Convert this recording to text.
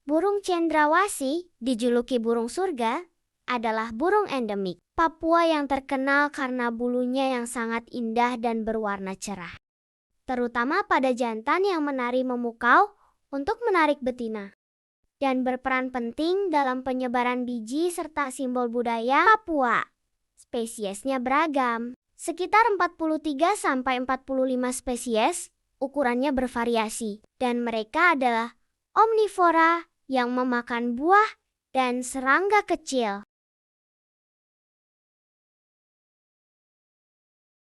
Burung cendrawasih, dijuluki burung surga, adalah burung endemik Papua yang terkenal karena bulunya yang sangat indah dan berwarna cerah, terutama pada jantan yang menari memukau untuk menarik betina, dan berperan penting dalam penyebaran biji serta simbol budaya Papua. Spesiesnya beragam, sekitar 43-45 spesies, ukurannya bervariasi, dan mereka adalah omnivora yang memakan buah dan serangga kecil.